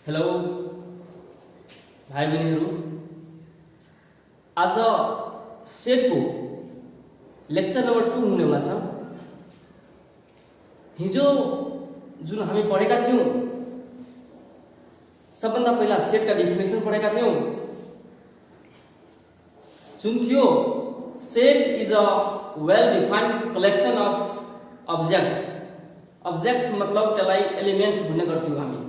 Hello भाइ बहिनीहरू, आज सेटको लेक्चर नम्बर 2 हुनेवाला छ। हिजो जुन हामी पढेका थियौं, सबभन्दा पहिला सेटका डेफिनेसन पढेका थियौं, जुन थियो set is a well defined collection of objects. Objects मतलब त्यसलाई एलिमेन्ट्स भन्ने गर्थ्यौं हामी।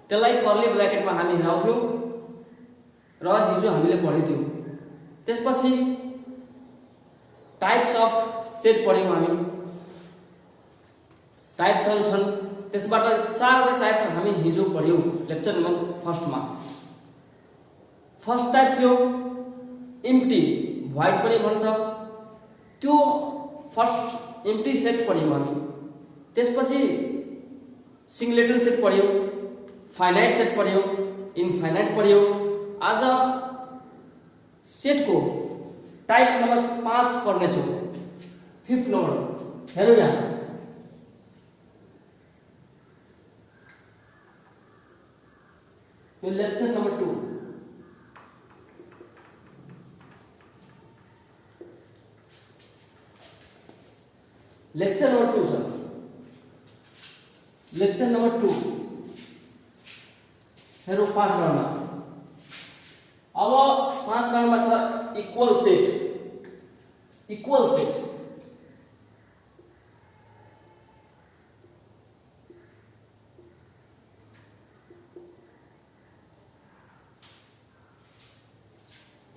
त्यसलाई कर्ली ब्र्याकेटमा हामी हेराउँथ्यौं र हिजो हामीले पढेथ्यौं। त्यसपछि टाइप्स अफ सेट पढ्यौं हामी। टाइप्सहरु छन्, त्यसबाट 4 वटा टाइप्स हामी हिजो पढ्यौं लेक्चर नम्बर 1 मा। फर्स्ट टाइप थियो इम्प्टी, भोइड पनि भन्छ। त्यो फर्स्ट इम्प्टी सेट पढ्यौं हामी। त्यसपछि सिंगलेटन सेट पढ्यौं, फाइनाइट सेट पढ्यौं, इनफाइनाइट पढ्यौं। आज सेटको टाइप नम्बर 5 पढ्ने छौं। 5th नम्बर हेरौं यहाँ। यो लेक्चर नम्बर 2। लेक्चर नम्बर 2 छ। लेक्चर नम्बर 2 हेरौं 5 नम्बरमा। अब 5 नम्बरमा छ equal set. Equal set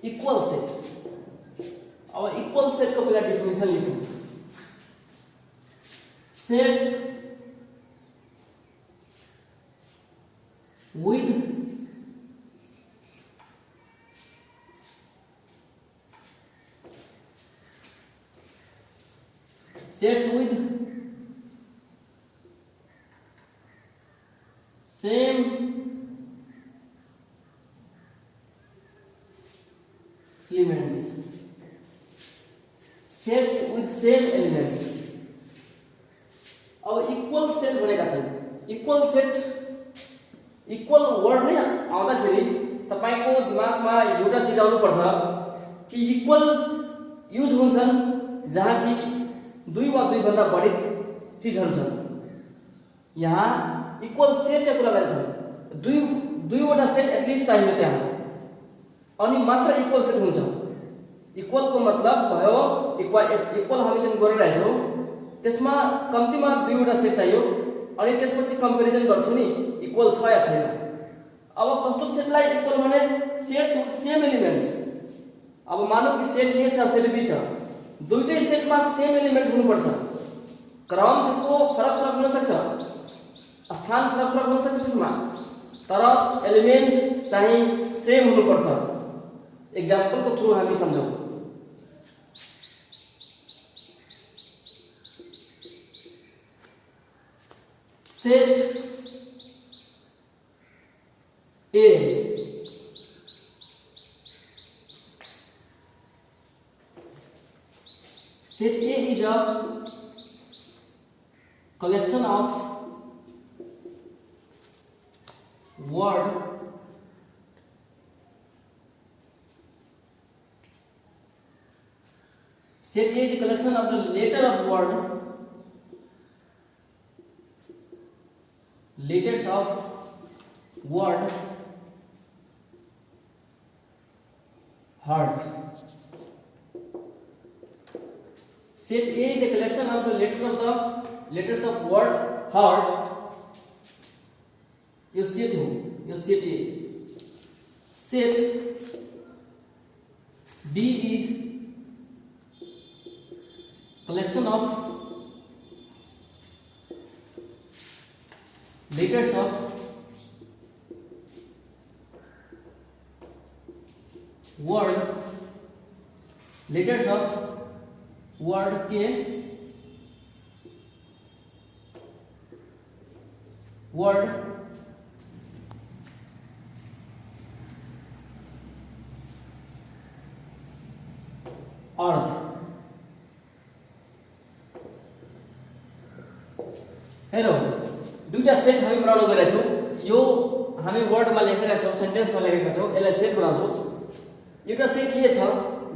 equal set. अब इक्वल सेट को पहिला डेफिनेसन लेखौं। Sets with same elements, sets with same elements। अब इक्वल सेट भनेका छन्। इक्वल सेट, इक्वल वर्ड नै आउँदाखेरि तपाईको दिमागमा एउटा चीज आउनु पर्छ कि इक्वल युज हुन्छन् जहाँ कि 2 वा 2 भन्दा बढी चीजहरु छन्। यहाँ इक्वल सेटका कुरा गर्छन्। 2 वटा सेट एटलिस्ट चाहियो त्यहाँ, अनि मात्र इक्वल सेट हुन्छ। इक्वल को मतलब भयो इक्वल हामी जुन गरिरहेछौं त्यसमा कम्तीमा 2 वटा सेट चाहियो, अनि त्यसपछि कम्पेरिजन गर्छु नि इक्वल छ या छैन। अब कस्तो सेटलाई इक्वल भने सेट्स विथ सेम एलिमेन्ट्स। अब मानौ कि सेट ए छ, सेट बी छ, दुईटै सेटमा सेम एलिमेन्ट हुनुपर्छ। क्रम त्यसको फरक हुन सक्छ, स्थान फरक हुन सक्छ त्यसमा, तर एलिमेन्ट्स चाहिँ सेम हुनुपर्छ। एक्जाम्पल को थ्रु हामी सम्झौं। Set A set A is a collection of word set A is a collection of the letter of word, letters of word heard। Set A is a collection of the letters of word heard। यो set हो, यो set A। Set B is collection of letters of word, letters of word के word अर्थ। Hello दुईटा set हामी बनाउन गएका छौं। यो हामी वर्डमा लेखेका छौँ, सेन्टेन्समा लेखेका छौँ, यसलाई सेट बनाउँछौँ। एउटा सेट ए छ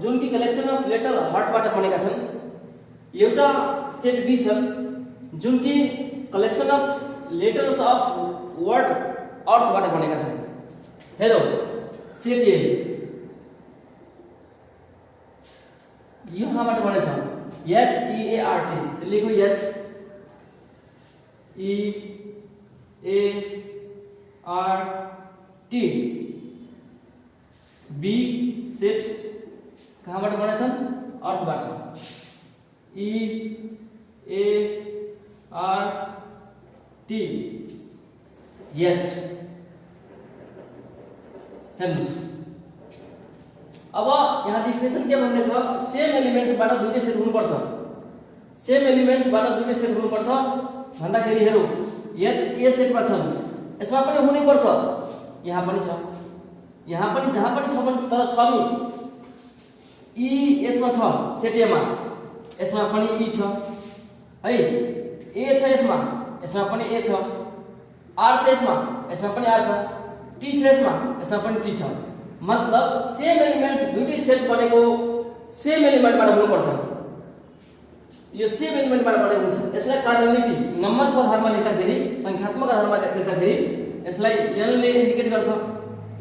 जुन कि कलेक्सन अफ लेटर हर्टबाट बनेका छन्। एउटा सेट बी छ जुन कि collection of letters of word अर्थबाट बनेका छन्। हेरौ सेट ए यहाँबाट बनेछ HEART, लेखो HEART। बी सेट कहाँबाट बनेछन्? अर्थबाट EART H। हेर्नुस् अब यहाँ डिफिनेसन के भन्ने छ? सेम एलिमेन्ट्सबाट दुईटै सेट हुनुपर्छ। सेम एलिमेन्ट्सबाट दुईटै सेट हुनुपर्छ भन्दाखेरि हेरौ H ए सेटमा छन्, यसमा पनि हुनै पर्छ, यहाँ पनि छ, यहाँ पनि जहाँ पनि छ तर छ नि। E यसमा छ सेट ए मा, यसमा पनि E छ है। A छ यसमा, यसमा पनि A छ। R छ यसमा, यसमा पनि R छ। T छ यसमा, यसमा पनि T छ। मतलब सेम एलिमेन्ट्स दुईटै सेट बनेको सेम एलिमेन्टबाट हुनुपर्छ। यो सेम एलिमेन्टबाट बनेको हुन्छ। यसलाई कार्डिनलिटी नम्बरको आधारमा लेख्दाखेरि, संख्यात्मक आधारमा लेख्दाखेरि यसलाई n ले इन्डिकेट गर्छ।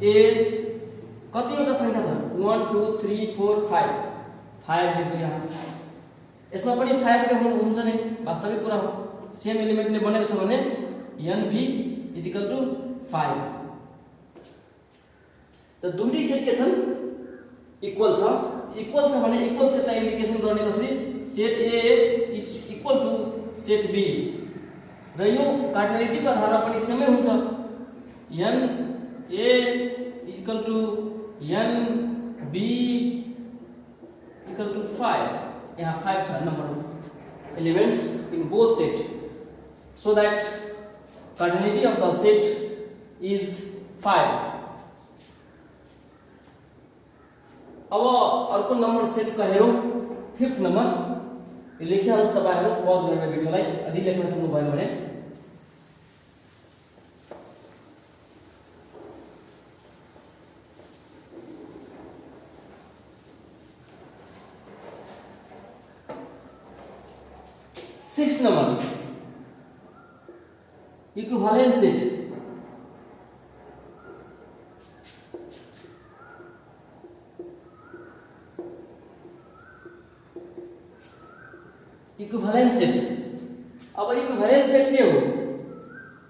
ए कतिवटा संख्या छ? 1 2 3 4 5 5 लेख्नु यहाँ। यसमा पनि 5 वटा हुन्छ नि, वास्तविक कुरा हो। सेम एलिमेन्टले बनेको छ भने nb = 5। त दुईटै सेट के छन्? इक्वल छ। इक्वल छ भने इक्वल सेटलाई इन्डिकेसन गर्ने कसरी? Set A is equal to set B र यो कार्डिनलिटीको आधारमा पनि सेमै हुन्छ। n a = n b = 5। यहाँ 5 छ number elements in both set, so that cardinality of the set is 5। अब अर्को नम्बर सेट का हेरौं, 5th नम्बर। यो लेखिहाल्नुस् तपाईहरु पज गरेर भिडियोलाई, यदि लेख्न सक्नु भएन भने। Sixth number equivalent set. Equivalent set. अब इक्विवेलेंट सेट के हो?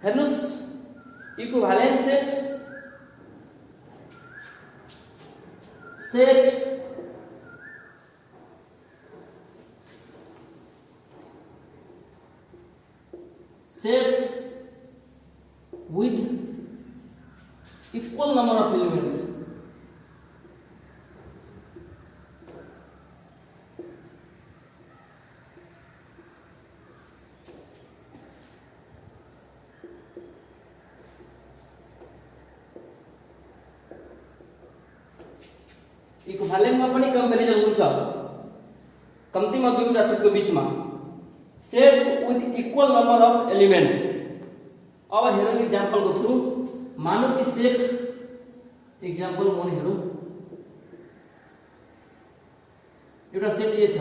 हेर्नुस्, equivalent set sets with equal number of elements। Equivalent में पनि कंपैरिजन हुन्छ, कम्तीमा दुईवटा सेटको बीचमा। Sets with equal number of elements. अब हेरौं एक्जाम्पल को थ्रू। मानौ कि सेट एक्जाम्पल म हेरौं, एउटा सेट ए छ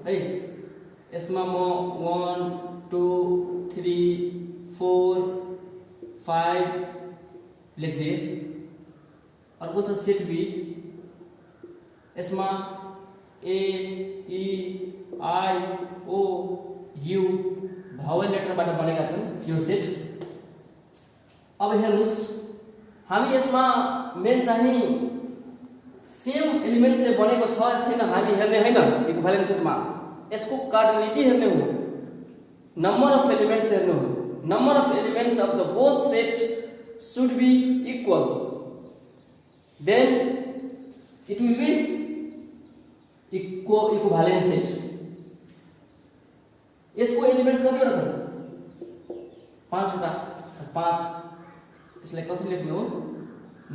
है, यसमा म 1 2 3 4 5 लेख्दिए। अर्को छ सेट बी, यसमा ए ई आई ओ यू भावल लेटरबाट बनेका छन् यो सेट। अब हेर्नुस्, हामी यसमा मेन चाहिँ सेम एलिमेन्ट्सले बनेको छ छैन हामी हेर्ने हैन। इक्विवेलेंट सेटमा यसको कार्डिनलिटी हेर्ने हो, नम्बर अफ एलिमेंट्स हेर्ने हो। Number of elements of the both set should be equal, then it will be equivalent set. यसको एलिमेंट्स कतिवटा छन्? 5 वटा। 5 यसलाई कसरी लेख्ने हो?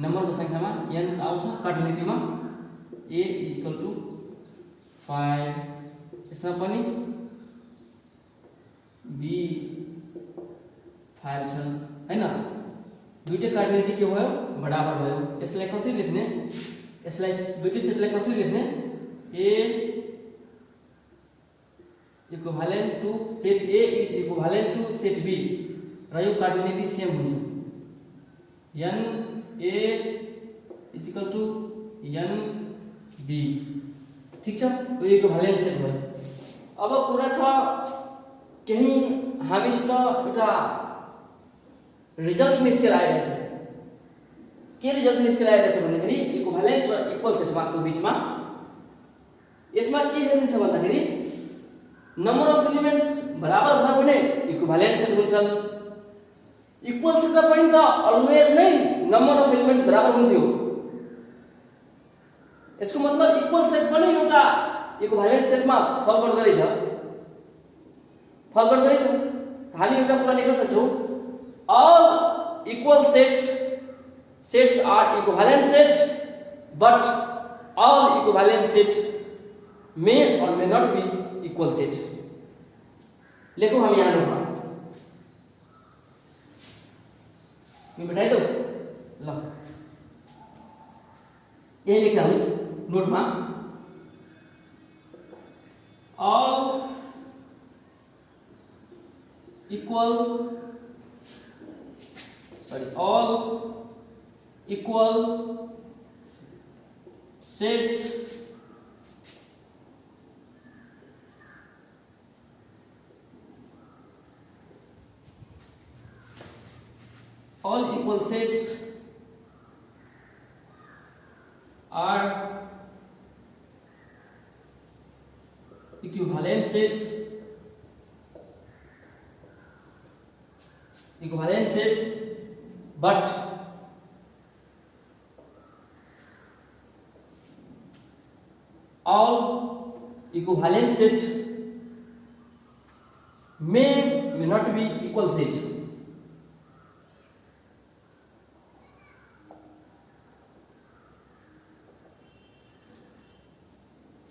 नम्बरको संख्यामा n आउँछ, कार्डिनलिटीमा a = 5, यसमा पनि b 5 छन् हैन। दुईटै कार्डिनेलिटी के भयो बराबर भयो। यसलाई कसरी लेख्ने, यसलाई दुईटै सेटलाई कसरी लेख्ने, A equivalent to set A is equivalent to set B र यो कार्डिनेलिटी सेम हुन्छ। N A is equal to n B, ठीक छ, यो इक्विभ्यालेन्ट सेट भयो। अब कुरा छ केही हामीसित एउटा रिजल्ट निस्केर आइरहेछ। के रिजल्ट निस्केर आइरहेछ भन्दाखेरि इक्विभ्यालेन्ट र इक्वल सेटमा को बीचमा यसमा के हेर्नु छ भन्दाखेरि नम्बर अफ एलिमेन्ट्स बराबर भयो भने इक्विभ्यालेन्ट सेट हुन्छन्। इक्वल सेटमा पनि त अलवेज नै नम्बर अफ एलिमेन्ट्स बराबर हुन्थ्यो। यसको मतलब इक्वल सेट पनि एउटा इक्विभ्यालेन्ट सेटमा फल गर्दो रहेछ, फल गर्दो रहेछ। हामी एउटा कुरा लेख्न सक्छौं, all equal sets are equivalent set, but all equivalent set may or may not be equal set। लेखो हम यहाँ नोट में मैं बताई दो ल यही लिखे हम नोट में all equal sets are equivalent sets, but all equivalent set may not be equal set।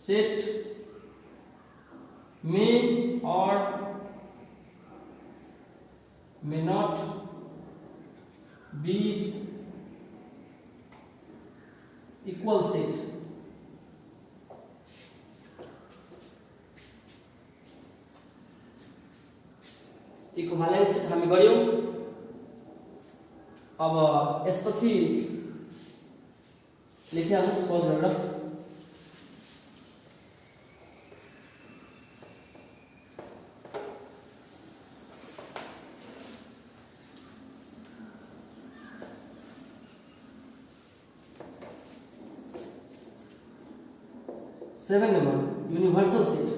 Set may or may not be equal set। Equivalent set हामी गर्यौं। अब यसपछि लेख्नुहोस् पज गरेर seven number universal set.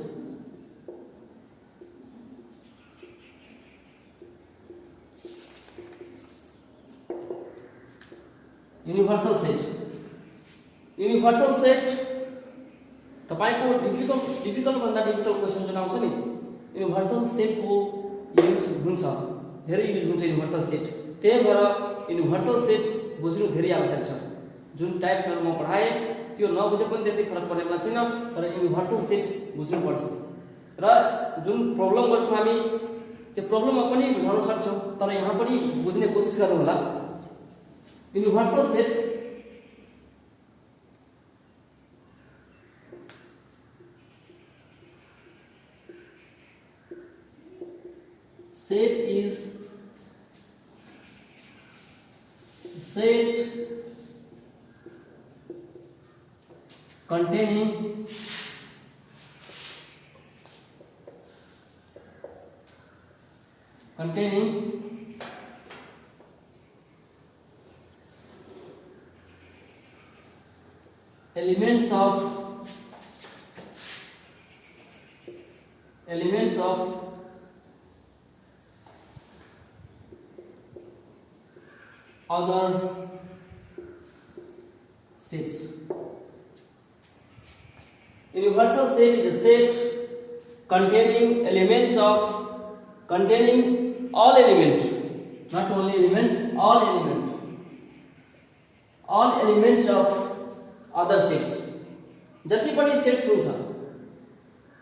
Universal set तपाईको difficult भन्दा difficult question जुन आउँछ नि, यूनिवर्सल सेट को युज हुन्छ, धेरै युज हुन्छ यूनिवर्सल सेट। त्यही भएर यूनिवर्सल सेट बुझ्नु धेरै आवश्यक छ। जुन टाइप्सहरु म पढाए त्यो नबुझे पनि त्यति फरक पर्ने वाला छैन, तर यूनिवर्सल सेट बुझ्नु पर्छ। र जुन प्रब्लम गर्छौं हामी त्यो प्रब्लममा पनि बुझाउन सक्छौं, तर यहाँ पनि बुझ्ने कोसिस गर्नु होला। Universal set is set containing elements of other sets। Universal set is a set containing all elements, not only element, all elements of other sets। जति पनि सेट्स हुन्छ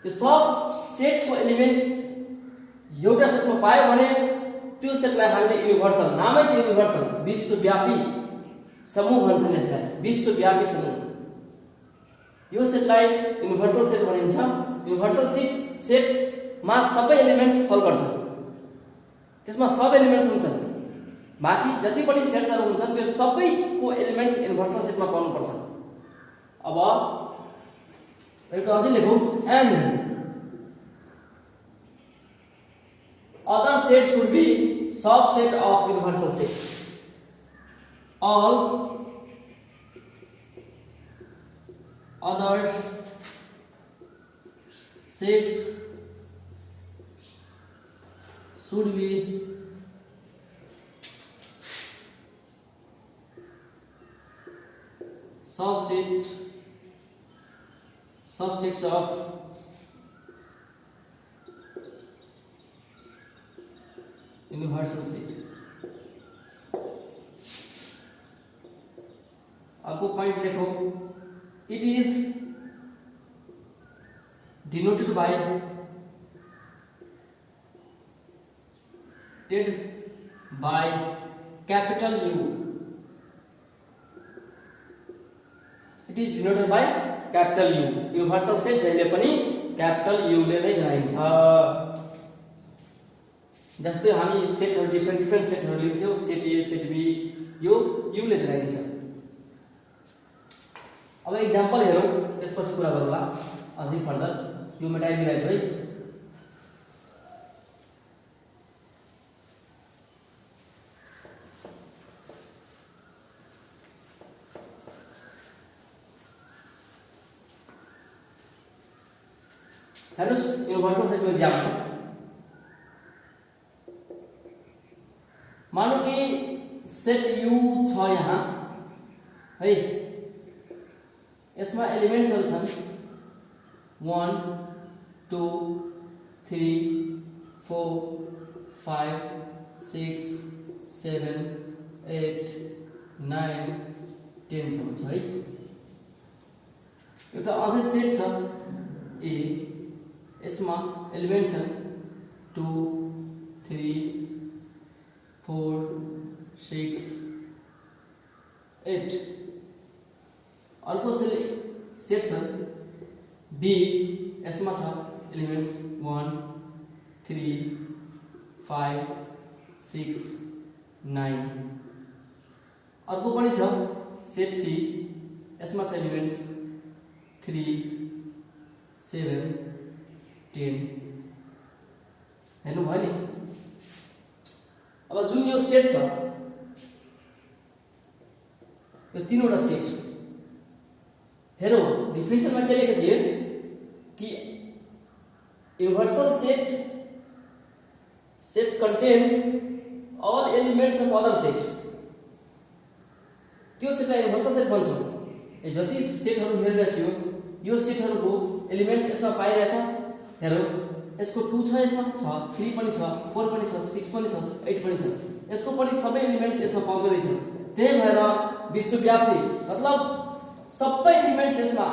त्यो सब सेट्स को एलिमेन्ट एउटा सेटमा पायो भने त्यो सेटलाई हामीले युनिभर्सल, नामै छ युनिभर्सल, विश्वव्यापी समूह भन्छन् यसलाई, विश्वव्यापी समूह। यो सेटलाई युनिभर्सल सेट भनिन्छ। युनिभर्सल सेटमा सबै एलिमेन्ट्स फल गर्छन्, त्यसमा सब एलिमेन्ट्स हुन्छन्। बाँकी जति पनि सेट्सहरू हुन्छन् त्यो सबैको एलिमेन्ट्स युनिभर्सल सेटमा पाउनुपर्छ। अब एउटा अझै लेखौँ, and other sets should be subset of universal set. All other sets should be subsets of universal set. आपको पॉइंट देखो, it is denoted by capital U. It is denoted by capital U. Universal set जहिले पनि capital U ले नै जनाइन्छ। जस्तै हामी सेटहरु डिफरेन्ट सेटहरु लिन्थ्यौ, सेट ए सेट बी, यो यू ले जनाइन्छ। अब एक्जाम्पल हेरौँ, त्यसपछि कुरा गरौँला अझै फर्दर। यो मेटाइदिरहेको छु है। हेर्नुस्, युनिभर्सल सेटको एक्जाम्पल मानौ कि सेट यू छ यहाँ है, यसमा एलिमेन्ट्सहरु छन् 1 2 3 4 5 6 7 8 9 10 सम्म छ है। एउटा अझै सेट छ ए, यसमा एलिमेन्ट छन् 2 3 4 6 8। अर्को सेट छ बी, यसमा छ एलिमेन्ट्स 1 3 5 6 9। अर्को पनि छ सेट सी, यसमा छ एलिमेन्ट्स 3 7 10। हेर्नु भयो नि। अब जुन यो सेट छ, यो तीनवटा सेट छ। हेरौँ, डिफिनेसनमा के लेखेको थिए कि universal set contain all elements of other set। त्यो सेटलाई युनिभर्सल सेट भन्छौँ। जति सेटहरु हेरिरहेछु, यो सेटहरुको एलिमेन्ट्स यसमा पाइरहेछ। हेरौँ, यसको 2 छ, यसमा छ, 3 पनि छ, 4 पनि छ, 6 पनि छ, 8 पनि छ, यसको पनि सबै एलिमेन्ट्स यसमा पाउँदै रहेछ। त्यही भएर विश्वव्यापी मतलब सबै एलिमेन्ट्स यसमा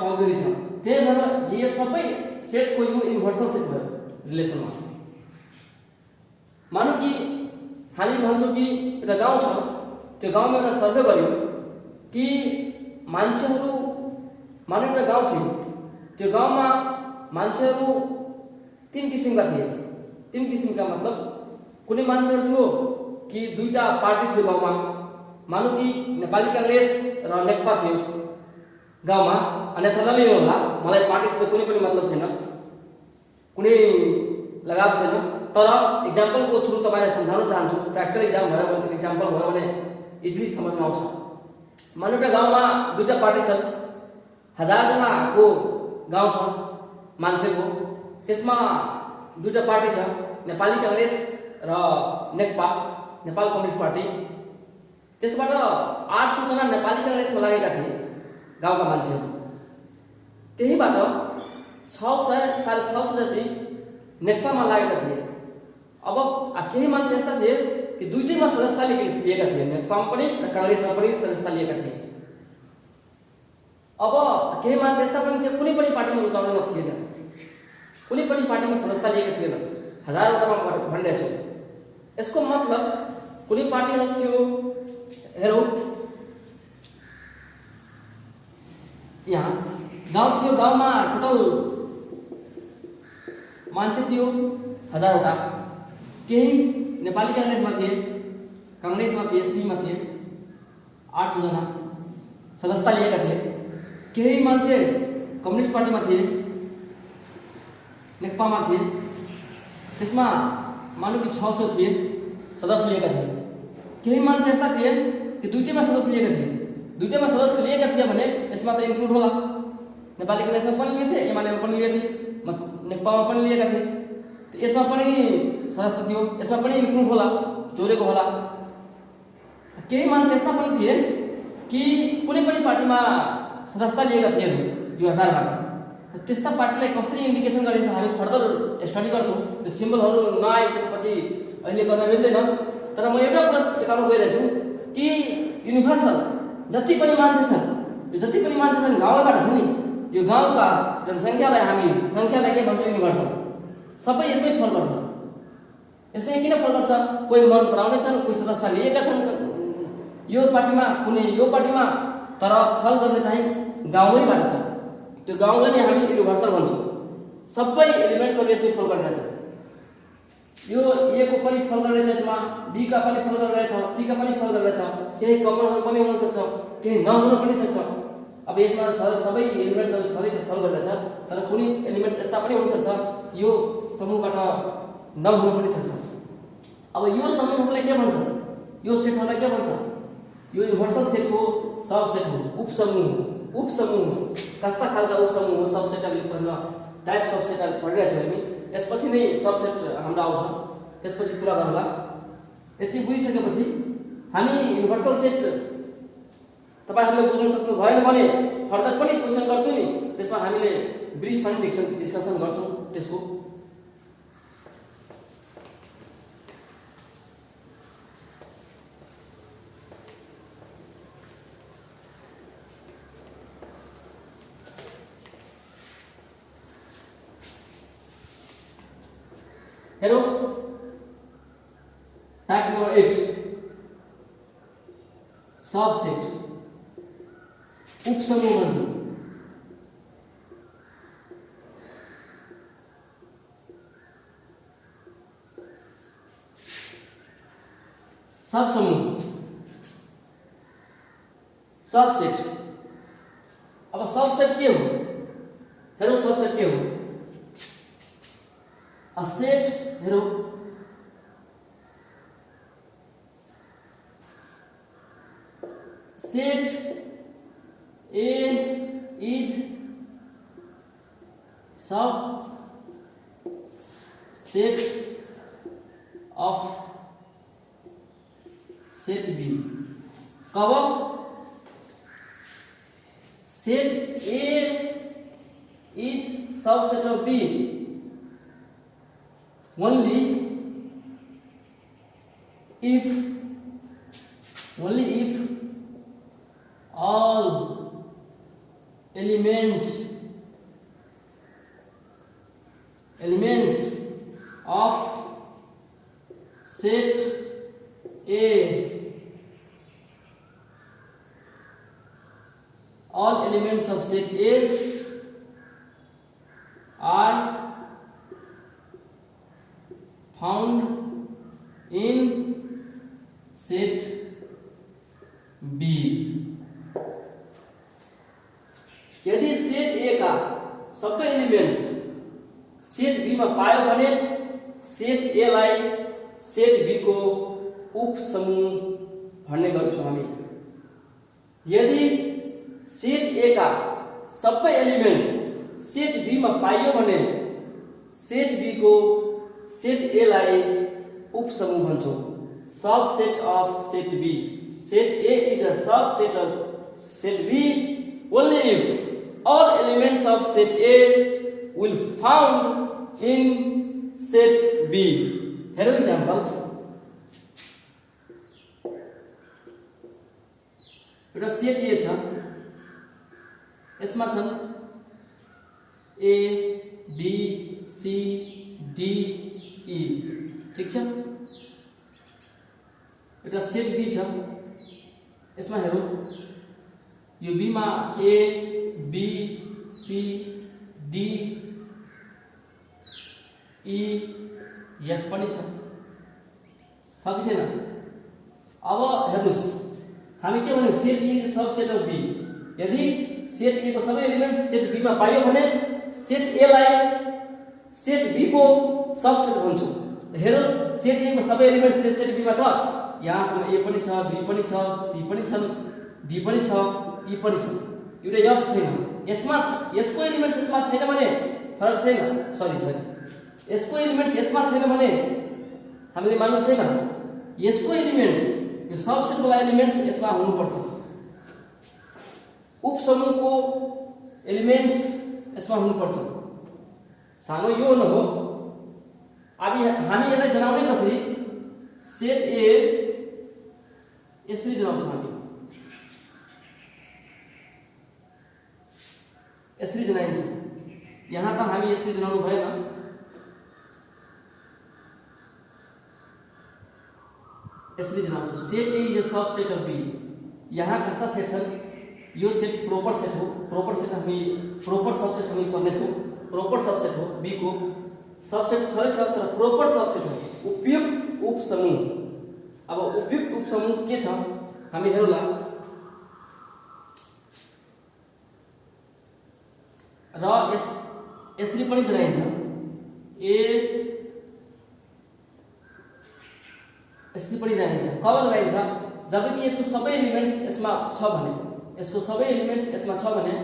पाउँदै रहेछ। त्यही भएर यो सबै सेट्सको यो युनिभर्सल सेट भयो रिलेसनमा। मानौ कि हामी भन्छौँ कि एउटा गाउँ छ, त्यो गाउँमा एउटा सर्वे गर्यो कि मान्छेहरु, मानौ एउटा गाउँ थियो, त्यो गाउँमा मान्छेहरु 3 किसिमका थिए। 3 किसिमका मतलब कुनै मान्छेहरु थियो कि दुईटा पार्टी थियो गाउँमा। मानौ कि नेपाली कांग्रेस र नेकपा थियो गाउँमा। अन्यथा नलिनु होला, मलाई पार्टीसित कुनै पनि मतलब छैन, कुनै लगाव छैन। तर एक्जाम्पलको थ्रु तपाईलाई सम्झाउन चाहन्छु, प्र्याक्टिकल एक्जाम्पल भयो भने इजिली समझमा आउँछ। मानौ एउटा गाउँमा दुईटा पार्टी छन्, 1000 जनाको गाउँ छ मान्छेको, त्यसमा दुईटा पार्टी छ, नेपाली कांग्रेस र नेकपा, नेपाल कम्युनिस्ट पार्टी। त्यसबाट 800 जना नेपाली कांग्रेसमा लागेका थिए गाउँका मान्छेहरू। त्यहीबाट 600 साढे 600 जति नेकपामा लागेका थिए। अब केही मान्छे यस्ता थिए कि दुईटैमा सदस्यता लिएका थिए, नेकपामा पनि र कांग्रेसमा पनि सदस्यता लिएका थिए। अब केही मान्छे यस्ता पनि थिए कुनै पनि पार्टीमा रुचाउने थिएन, कुनै पनि पार्टीमा सदस्यता लिएका थिएन। हजारौँमा भनिरहेको छु। यसको मतलब कुनै पार्टी थियो, हेरौँ यहाँ गाउँ थियो, गाउँमा टोटल मान्छे थियो 1000वटा। केही नेपाली कांग्रेसमा थिए, कांग्रेसमा थिए, सीमा थिए 800 जना सदस्यता लिएका थिए। केही मान्छे कम्युनिस्ट पार्टीमा थिए, नेकपामा थिए, त्यसमा मानौँ कि 600 थिए सदस्य लिएका थिए। केही मान्छे यस्ता थिए कि दुईटैमा सदस्य लिएका थिए। दुईटैमा सदस्य लिएका थिए भने यसमा त इन्क्लुड होला, नेपाली कांग्रेसमा पनि लिए थिए, एमालेमा पनि लिए थिए, नेकपामा पनि लिएका थिए, यसमा पनि सदस्य थियो, यसमा पनि इन्क्लुड होला, जोडेको होला। केही मान्छे यस्ता पनि थिए कि कुनै पनि पार्टीमा सदस्यता लिएका थिए 2000बाट। त्यस्ता पार्टीलाई कसरी इन्डिकेसन गरिन्छ हामी फर्दर स्टडी गर्छौँ। त्यो सिम्बलहरू नआइसकेपछि अहिले गर्न मिल्दैन। तर म एउटा कुरा सिकाउन गइरहेछु कि युनिभर्सल जति पनि मान्छे छन्, यो जति पनि मान्छे छन् गाउँबाट छन् नि, यो गाउँका जनसङ्ख्यालाई हामी सङ्ख्यालाई के भन्छौँ? युनिभर्सल। सबै यसमै फल गर्छ। यसमै किन फल गर्छ? कोही मन पराउने छन्, कोही सदस्यता लिएका छन् यो पार्टीमा, कुनै यो पार्टीमा, तर फल गर्ने चाहिँ गाउँैबाट छ। त्यो गाउँलाई नै हामी युनिभर्सल भन्छौँ। सबै एलिमेन्ट्सहरू यसले फल गरिरहेछ। यो ए को पनि फल गरिरहेछ, यसमा बी का पनि फल गरिरहेछ, सी का पनि फल गरिरहेछ। केही कमनहरू पनि हुन सक्छ, केही नहुन पनि सक्छ। अब यसमा सबै एलिमेन्ट्सहरू छँदैछ, फल गरिरहेछ। तर कुनै एलिमेन्ट्स यस्ता पनि हुन सक्छ यो समूहबाट नहुन पनि सक्छ। अब यो समूहलाई के भन्छ? यो सेटहरूलाई के भन्छ? यो युनिभर्सल सेटको सबसेट हो, उपसमूह। उपसमूह कस्ता खालका उपसमूह हो? सबसेट पढ्न टाइप्स अफ सेट पढिरहेको छौँ हामी। यसपछि नै सबसेट हाम्रो आउँछ, त्यसपछि कुरा गरौँला। यति बुझिसकेपछि हामी युनिभर्सल सेट तपाईहरुले बुझ्न सक्नु भएन भने फर्दर पनि क्वेशन गर्छु नि, त्यसमा हामीले ब्रिफ पनि डिस्कसन गर्छौं त्यसको। हेलो टाइप नंबर 8 सबसेट उपसमूह भन्छ। सबसमूह सबसेट। अब सबसेट के हो? हेलो सबसेट के हो? A set, हेरो set A is subset of set B. कब? set A is subset of B only if all elements of set A are found in set B। यदि set ए का सबै elements set be में पायो भने set A लाई set B को उपसमूह भन्ने गर्छौं हामी। यदि सेट ए का सबै एलिमेंट्स सेट बी में पाइयो भने सेट बी को सेट ए लाई उपसमूह भन्छौं। Subset of set B. Set A is a subset of set B only if all elements of set A will found in set B। हेरो example एउटा set ए छ, यसमा छन् A B C D E, ठीक छ। एउटा set be छ, यसमा हेरौँ यो बी मा A B C D E F पनि छ कि छैन? अब हेर्नुस् हामी के भन्यौ set A is subset of B. यदि सेट ए को सबै एलिमेन्ट सेट बी मा पाइयो भने सेट ए लाई सेट बी को सबसेट भन्छौं। हेरौँ सेट ए को सबै एलिमेन्ट सेट बी मा छ, यहाँसम्म ए पनि छ, बी पनि छ, सी पनि छन्, डी पनि छ, ई पनि छ, एउटा एफ छैन। यसमा यसको एलिमेन्ट यसमा छैन भने फरक छैन, सरी यसको एलिमेन्ट यसमा छैन भने हामीले मान्नु छैन, यसको एलिमेन्ट्स यो सबसेट वाला एलिमेन्ट्स यसमा हुनुपर्छ। उपसमूहको एलिमेन्ट्स यसमा हुनुपर्छ। सानो यो न हो। अब हामी यसलाई जनाउने कसरी? सेट ए यसरी जनाउँछौँ हामी, यसरी जनाइन्छ। यहाँ त हामी यसरी जनाउनु भएन, यसरी जनाउँछौँ। Set A is a subset of B. यहाँ कस्ता सेट छन्? यो सेट प्रोपर सेट हो। प्रोपर सेट हामी प्रोपर सबसेट हामी पढ्ने छौँ। प्रोपर सबसेट हो, बी को सबसेट छँदैछ तर प्रोपर सबसेट हो, उपयुक्त उपसमूह। अब उपयुक्त उपसमूह के छ हामी हेरौँला। र यसरी पनि जनाइन्छ, ए यसरी पनि जनाइन्छ। कब जनाइन्छ? जबकि यसको सबै एलिमेन्ट्स यसमा छ भने, यसको सबै एलिमेन्ट्स यसमा छ भने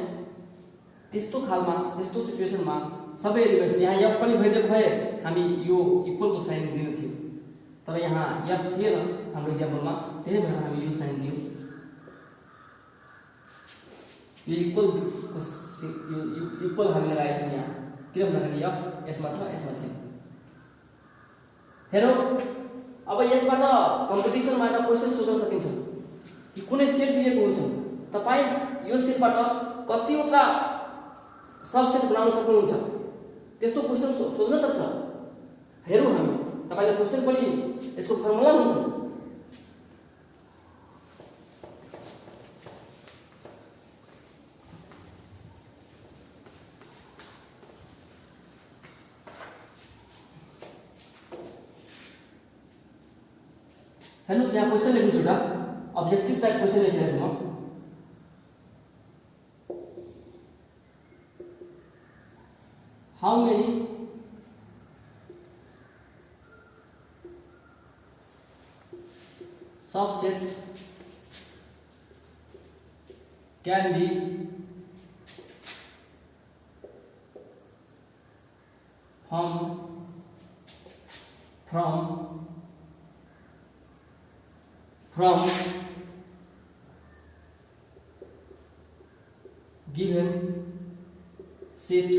त्यस्तो खालमा त्यस्तो सिचुएसनमा सबै एलिमेन्ट्स यहाँ एफ पनि भइदिएको भए हामी यो इक्वलको साइन दिनु थियो, तर यहाँ एफ थिएन हाम्रो इक्जाम्पलमा, त्यही भएर हामी यो साइन दियौँ। यो इक्वल हामी लगाएका छौँ यहाँ, किनभने एफ यसमा छ यसमा छैन। हेरौँ अब यसबाट कम्पिटिसनबाट क्वेसन सोध्न सकिन्छ कि कुनै सेट दिएको हुन्छ, तपाईँ यो सेटबाट कतिवटा सबसेट बनाउन सक्नुहुन्छ, त्यस्तो क्वेसन सोध्न सक्छ। हेरौँ हामी, तपाईलाई क्वेसन पनि यसको फर्मुला हुन्छ। हेर्नुस् यहाँ क्वेसन लेख्नुछु एउटा अब्जेक्टिभ टाइप क्वेसन लेखिरहेको छु म। How many subsets can be formed from given set?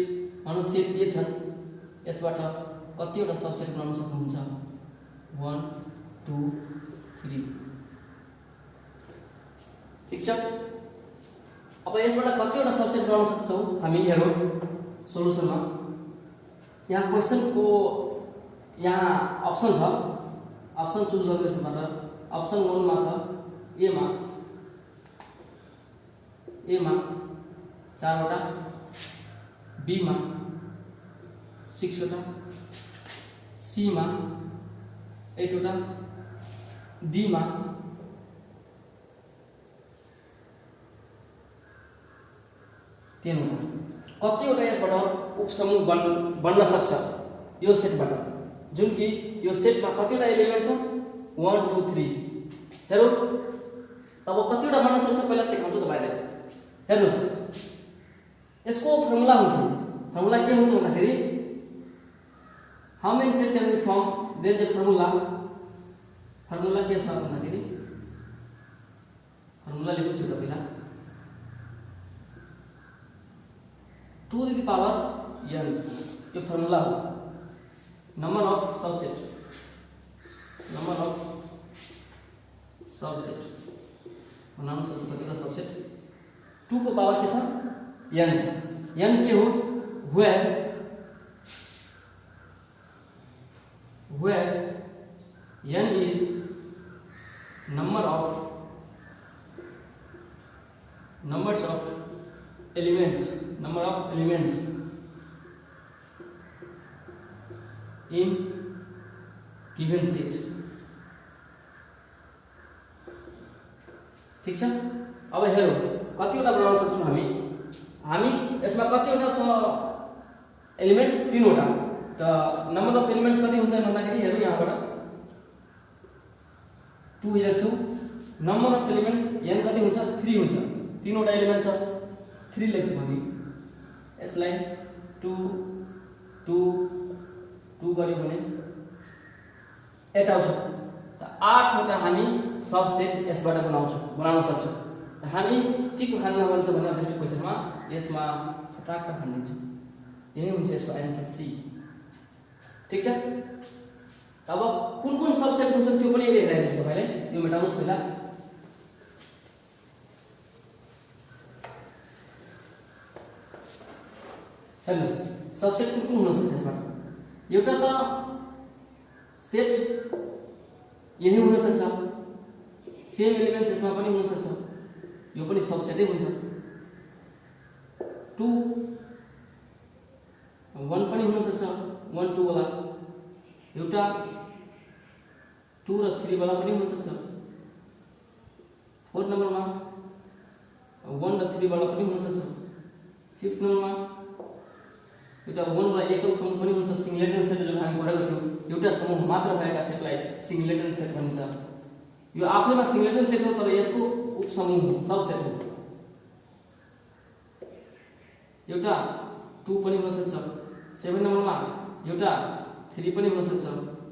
मानौ सेट ए छन्, यसबाट कतिवटा सबसेट बनाउन सक्नुहुन्छ? 1 2 3। ठीक छ। अब यसबाट कतिवटा सबसेट बनाउन सक्छौं हामी हेरौँ सोलुसनमा। यहाँ क्वेसनको यहाँ अप्सन छ, अप्सन चुज गर्नु यसबाट। अप्सन 1 मा छ ए मा 4 वटा, बी मा 6 वटा, सी मा 8 वटा, डी मा 10 वटा। कतिवटा यसबाट उपसमूह बन्न सक्छ यो सेटबाट, जुन कि यो सेटमा कतिवटा एलिमेन्ट छ? 1 2 3। हेरौँ तब कतिवटा बन्न सक्छ पहिला सिकाउँछु तपाईलाई। हेर्नुस् यसको फर्मुला हुन्छ। फर्मुला के हुन्छ भन्दाखेरि how many sets can be form, there is a formula. Formula के छ भन्दाखेरि फर्मुला लेख्छु त पहिला 2 to the power n, यो फर्मुला हो। नंबर अफ सबसेट बनाउन सक्छु कतिवटा सबसेट। 2 को पावर के छ? n छ। n के हो? where n is number of elements in given set. ठीक छ। अब हेरौँ कतिवटा बनाउन सक्छौँ हामी यसमा कतिवटा छ एलिमेन्ट्स 3 वटा। त नम्बर अफ एलिमेन्ट्स कति हुन्छ भन्दाखेरि हेरौँ यहाँबाट 2 लेख्छौँ। नम्बर अफ एलिमेन्ट्स n कति हुन्छ 3 हुन्छ। 3 वटा एलिमेन्ट छ 3 लेख्छौँ हामी। यसलाई 2 2 2 गर्यो भने 8 आउँछ। त 8 वटा हामी सबसेट यसबाट बनाउन सक्छौँ। त हामी टिक हाल्न भन्छ भने अझै क्वेशनमा यसमा फटाक्क हाल्दिन्छौँ। यही हुन्छ यसको आन्सर सी। ठीक छ। अब कुन सबसेट हुन्छन् त्यो पनि हेरिदिन्छु तपाईले। यो मेटाउनुस् पहिला। हेर्नुस् सबसेट कुन हुन सक्छ यसमा। एउटा त सेट यही हुन सक्छ। सेम एलिमेन्ट्स यसमा पनि हुन सक्छ। यो पनि सबसेटै हुन्छ। 2 1 पनि हुन सक्छ। 1 2 वाला एउटा 2 र 3 वाला पनि हुन सक्छ। 4 नम्बरमा 1 र 3 वाला पनि हुन सक्छ। 5th नम्बरमा एउटा 1 वाला एकल समूह पनि हुन्छ। सिंगलेटन सेट जुन हामी पढेको थियौँ एउटा समूह मात्र भएका सेटलाई सिंगलेटन सेट भनिन्छ। यो आफैमा सिंगलेटन सेट हो तर यसको उपसमूह हो सबसेट हो। एउटा 2 पनि हुन सक्छ। 7 नम्बरमा एउटा 3 पनि हुन सक्छ।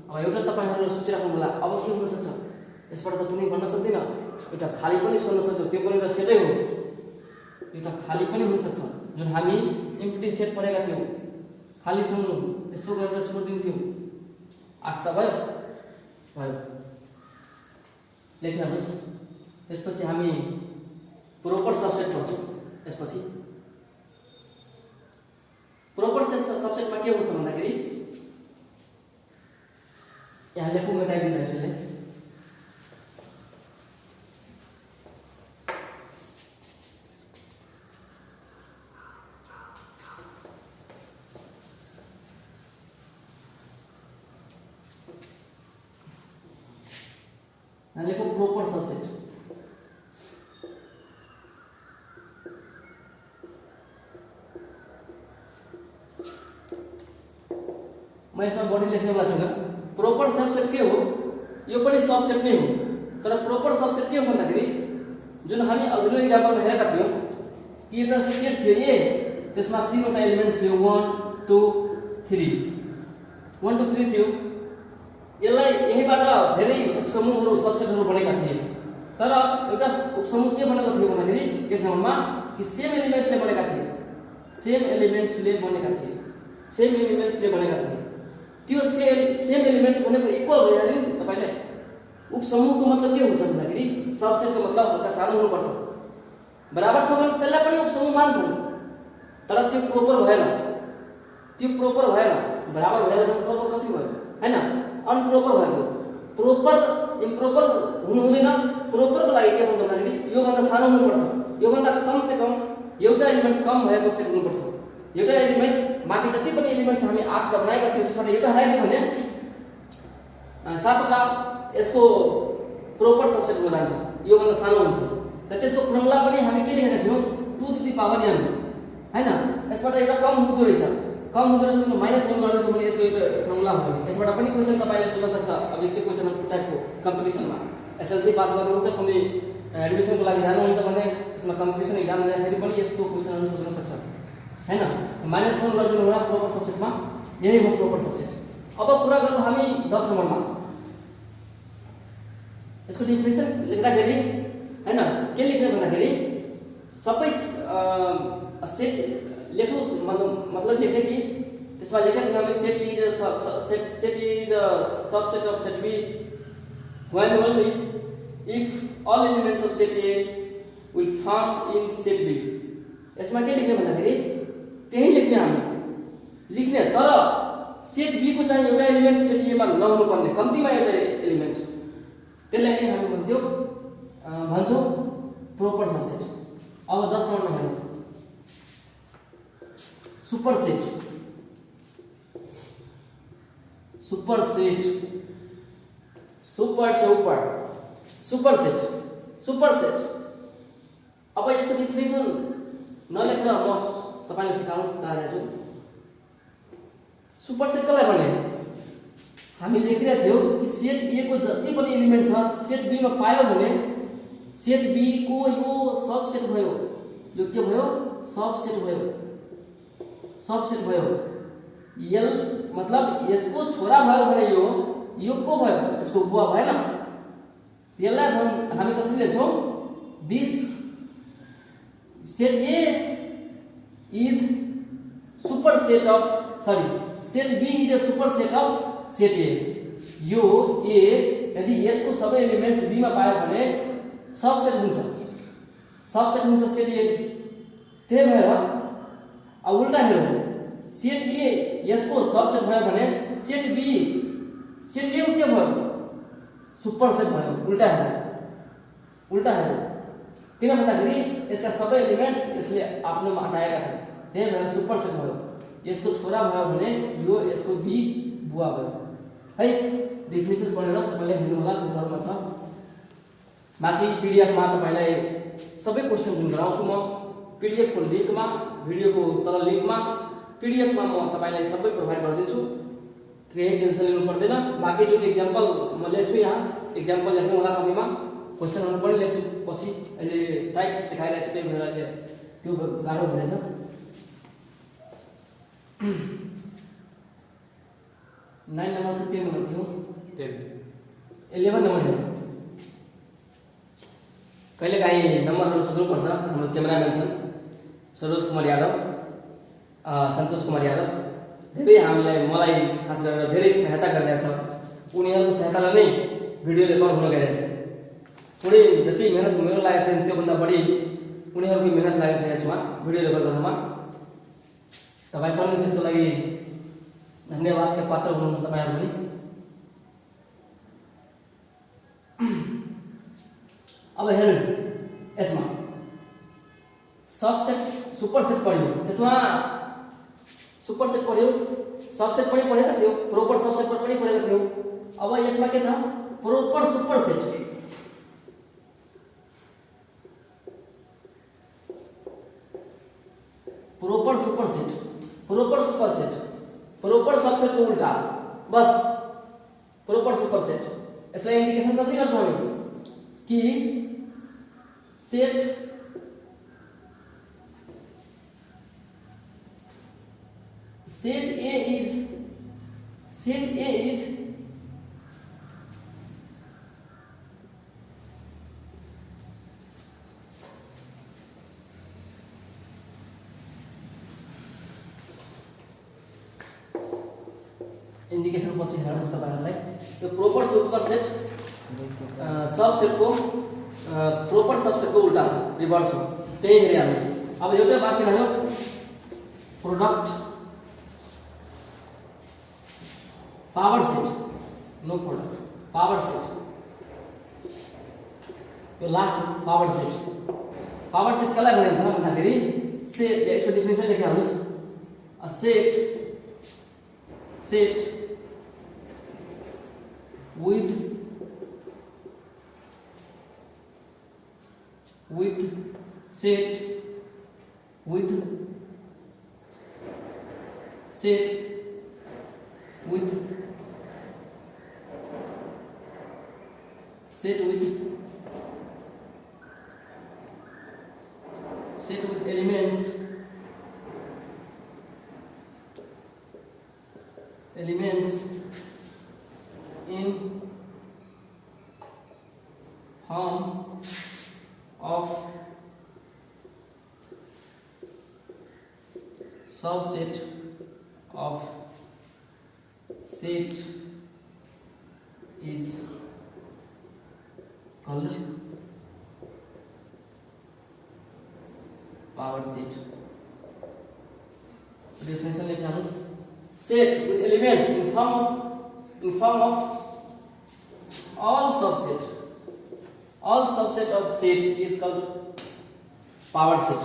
अब एउटा तपाईहरुले सोचिराख्नु होला अब के हुन सक्छ यसबाट त कुनै भन्न सक्दैन। एउटा खाली पनि सोध्न सक्छ त्यो पनि एउटा सेटै हो। एउटा खाली पनि हुन सक्छ जुन हामी एम्प्टी सेट पढेका थियौँ। खाली समूह यस्तो गरेर छोड्दिन्थ्यौँ। 8 टा भयो लेख्नुहोस्। यसपछि हामी प्रोपर सबसेट पढ्छौँ। यसपछि प्रोपर सबसेटमा के हुन्छ भन्दाखेरि यहाँ लेखौँ मेटाइदिनुहोस् यसले। यहाँ लेखौँ प्रोपर सबसेट। म यसमा बढी लेख्ने वाला छैन। प्रोपर सबसेट के हो यो पनि सबसेट नै हो तर प्रोपर सबसेट के हो भन्दाखेरि जुन हामी अघिल्लो एक्जाम्पलमा हेरेका थियौँ कि एउटा सेट थियो ए त्यसमा 3 वटा एलिमेन्ट्स थियो 1 2 3 1 2 3 थियो। यसलाई यहीबाट धेरै उपसमूहहरू सबसेटहरू बनेका थिए तर एउटा उपसमूह के बनेको थियो भन्दाखेरि एक नम्बरमा कि सेम एलिमेन्ट्सले बनेका थिए। त्यो सेम एलिमेन्ट्स भनेको इक्वल भयो नि तपाईले। उपसमूहको मतलब के हुन्छ भन्दाखेरि सबसेटको मतलब हल्का सानो हुनुपर्छ। बराबर छ भने त्यसलाई पनि उपसमूह मान्छन् तर त्यो प्रोपर भएन। बराबर भएन भने प्रोपर कसरी भयो हैन अनप्रोपर भयो। प्रोपर इम्प्रोपर हुनु हुँदैन। प्रोपरको लागि के भन्छ भन्दाखेरि यो भन्दा सानो हुनुपर्छ। यो भन्दा कम से कम एउटा एलिमेन्ट्स कम भएको सेट हुनुपर्छ। एउटा एलिमेन्ट्स बाँकी जति पनि एलिमेन्ट्स हामी 8 टा बनाएका थियौँ त्यसबाट एउटा हराइदियो भने 7 वटा यसको प्रोपर सबसेट हुन जान्छ। यो भन्दा सानो हुन्छ र त्यसको फर्मुला पनि हामी के लेखेका थियौँ 2 टु द पावर n हैन। यसबाट एउटा कम हुँदो रहेछ -1 गर्दैछ भने यसको एउटा फर्मुला हो। यसबाट पनि क्वेशन तपाईले सोध्न सक्छ। अब एक क्वेशन टाइपको कम्पिटिसनमा एसएलसी पास गर्नुहुन्छ कुनै एडमिसनको लागि जानुहुन्छ भने यसमा कम्पिटिसन एक्जाम दिँदाखेरि पनि यसको क्वेशनहरु सोध्न सक्छ हैन। -1 गर्दिनु होला प्रोपर सबसेटमा। यही हो प्रोपर सबसेट। अब कुरा गरौँ हामी 10 नम्बरमा। यसको डेफिनेसन लेख्दाखेरि हैन के लेख्ने भन्दाखेरि सबै सेट लेख्नु मतलब लेख्ने कि त्यसमा लेखेको हामी set is a subset of set B when only if all elements of set A will form in set B। यसमा के लेख्ने भन्दाखेरि त्यही लेख्ने हामी लेख्ने तर सेट B को चाहिँ एउटा एलिमेन्ट सेट A मा नहुनु पर्ने कम्तीमा एउटा एलिमेन्ट त्यसलाई नै हामी भन्छौँ प्रोपर सबसेट। अब 10 नम्बरमा हेरौँ सुपरसेट सुपरसेट सुपर से ऊपर सुपरसेट सुपरसेट। अब यसको डेफिनेसन नलेखेर म तपाईलाई सिकाउन चाहन्छु। सुपरसेट कसलाई भन्ने हामी लेखिरहेको थियौ कि सेट ए को जति पनि एलिमेन्ट छ सेट बी मा पायो भने सेट बी को यो सबसेट भयो। यो के भयो? सबसेट भयो। सबसेट भयो। एल मतलब यसको छोरा भयो भने यो को भयो, यसको बुवा भएन। यसलाई हामी कसरी लेख्छौं? This set A is superset of set B is a superset of set A। यो A यदि यसको सबै एलिमेन्ट्स B मा पायो भने सबसेट हुन्छ सेट A। त्यही भएर अब उल्टा हेरौँ, सेट A यसको सबसेट भयो भने सेट B सेट A को के भयो? सुपरसेट भयो। उल्टा हेरौँ किन भन्दाखेरि यसका सबै एलिमेन्ट्स यसले आफ्नोमा हटाएका छन्। त्यही भएर सुपरसेट भयो। यसको छोरा भयो भने यो यसको बी बुवा भयो है। डेफिनेसन पढेर तपाईले हेर्नु होला बुकहरुमा छ। बाकी पीडीएफ मा तपाईलाई सबै क्वेशन गराउँछु म। पीडीएफ को लिंकमा भिडियोको तल लिंकमा पीडीएफ मा म तपाईलाई सबै प्रोभाइड गरिदिन्छु। केही टेन्सन लिनु पर्दैन। बाकी जुन एक्जाम्पल म लेख्छु यहाँ एक्जाम्पल लेख्नु होला कपीमा, क्वेशनहरु पनि लेख्छु पछि। अहिले टाइप सिकाइरहेको छु त्यही भएर अहिले त्यो गाह्रो हुनेछ। 9 नम्बर to 10 नम्बर थियो 11 नम्बर हो। कहिलेकाहीँ नम्बरहरू सोध्नुपर्छ। हाम्रो क्यामेराम्यान छन् सरोज कुमार यादव, सन्तोष कुमार यादव, धेरै मलाई खास गरेर धेरै सहायता गरिरहेछ। उनीहरूको सहायताले नै भिडियो रेकर्ड हुन गइरहेछ। थोरै जति मेहनत मेरो लागेको छ त्योभन्दा बढी उनीहरूको मेहनत लागिसकेको छ भिडियो रेकर्ड गर्नमा। तपाईँ पनि त्यसको लागि धन्यवादका पात्र हुनुहुन्छ तपाईहरु पनि। अब हेर्नु यसमा सबसेट सुपरसेट पढ्यो, यसमा सुपरसेट पढ्यो, सबसेट पनि पढेका थियौ, प्रोपर सबसेट पनि पढेका थियौ। अब यसमा के छ? Proper superset. Proper superset, proper superset, proper subset को उल्टा बस प्रोपर सुपरसेट। यसलाई इंडिकेसन कसरी गर्छौं हामी कि सेट A is इंडिकेसन पछि हेर्नुस् तपाईहरुलाई। त्यो प्रोपर सुपरसेट सबसेट को प्रोपर सबसेट को उल्टा रिभर्स हो, त्यही हेरिहाल्नुस्। अब एउटै बाँकी रह्यो product power set, no product power set. यो last power set. Power set कसलाई भनिन्छ भन्दाखेरि सेट यसको डेफिनेसन लेखिहाल्नुस्। A set with set with elements in form of subset of set is called power set. Definition लिखिहाल्नुस्। Set with elements in form of all subset of set is called power set.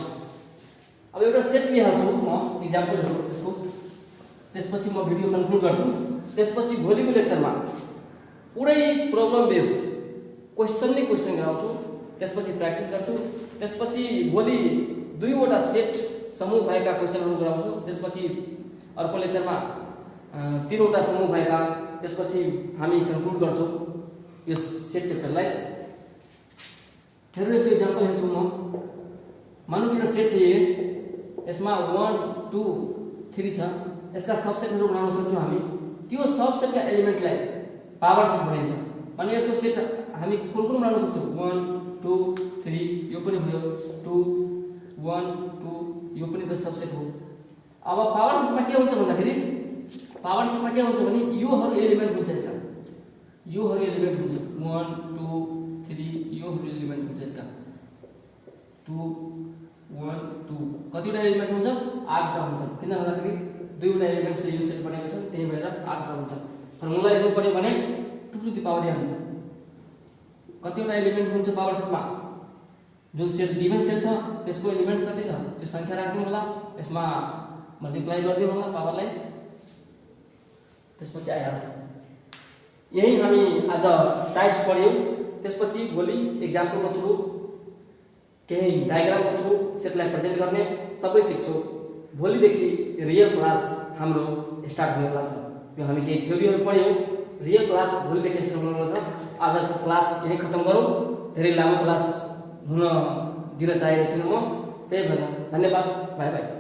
अब एउटा set लिइहाल्छु म इक्जाम्पलहरु त्यसको, त्यसपछि म video conclude गर्छु। त्यसपछि भोलिको लेक्चरमा पुरै प्रब्लम बेस क्वेशन नै क्वेशन गराउँछु, त्यसपछि प्र्याक्टिस गर्छु। त्यसपछि भोलि 2 वटा सेट समूह भएका क्वेशनहरु गराउँछु। त्यसपछि अर्को लेक्चरमा 3 वटा समूह भएका, त्यसपछि हामी कन्क्लुड गर्छौं यो सेट च्याप्टरलाई। हेर्नु यसको इक्जाम्पल हेर्छु म। मानौ कि एउटा सेट छ, यसमा 1 2 3 छ। यसका सबसेटहरु बनाउन सक्छौं हामी। त्यो सबसेटका एलिमेन्टलाई पावर सेट भनिन्छ। अनि यसको सेट हामी कुन कुन बनाउन सक्छौं? 1 2 3 यो पनि भयो, 2 1 2 यो पनि त सबसेट हो। अब पावर सेटमा के हुन्छ भन्दाखेरि, पावर सेटमा के हुन्छ भने योहरु एलिमेन्ट हुन्छ यसका, योहरु एलिमेन्ट हुन्छ 1 2 3 योहरु एलिमेन्ट हुन्छ यसका 2 1 2 कतिवटा एलिमेन्ट हुन्छ? 8 वटा हुन्छ। किन भन्दाखेरि 2 वटा एलिमेन्टले यो सेट बनेको छ, त्यही भएर 8 वटा हुन्छ। फर्मुला हेर्नु पर्यो भने 2 टु द पावर n कतिवटा एलिमेन्ट हुन्छ पावर सेटमा? जुन सेट गिभन सेट छ त्यसको एलिमेन्ट्स कति छ त्यो संख्या राख्दिनु होला, यसमा मल्टिप्लाई गर्दिनु होला पावरलाई, त्यसपछि आइहाल्छ। यही हामी आज टाइप्स पढ्यौं। त्यसपछि भोलि एक्जाम्पलको थ्रु, केही डायग्रामको थ्रु सेटलाई प्रेजेन्ट गर्ने सबै सिक्छौं। भोलिदेखि रियल क्लास हाम्रो स्टार्ट हुनेवाला छ। यो हामी केही थ्योरीहरु पढ्यौं, रियल क्लास भोलिदेखि सुरु हुनेवाला छ। आजको क्लास यही खत्म गरौँ। धेरै लामो क्लास हुन दिन चाहेको छैन म, त्यही भएर धन्यवाद, बाइ बाइ।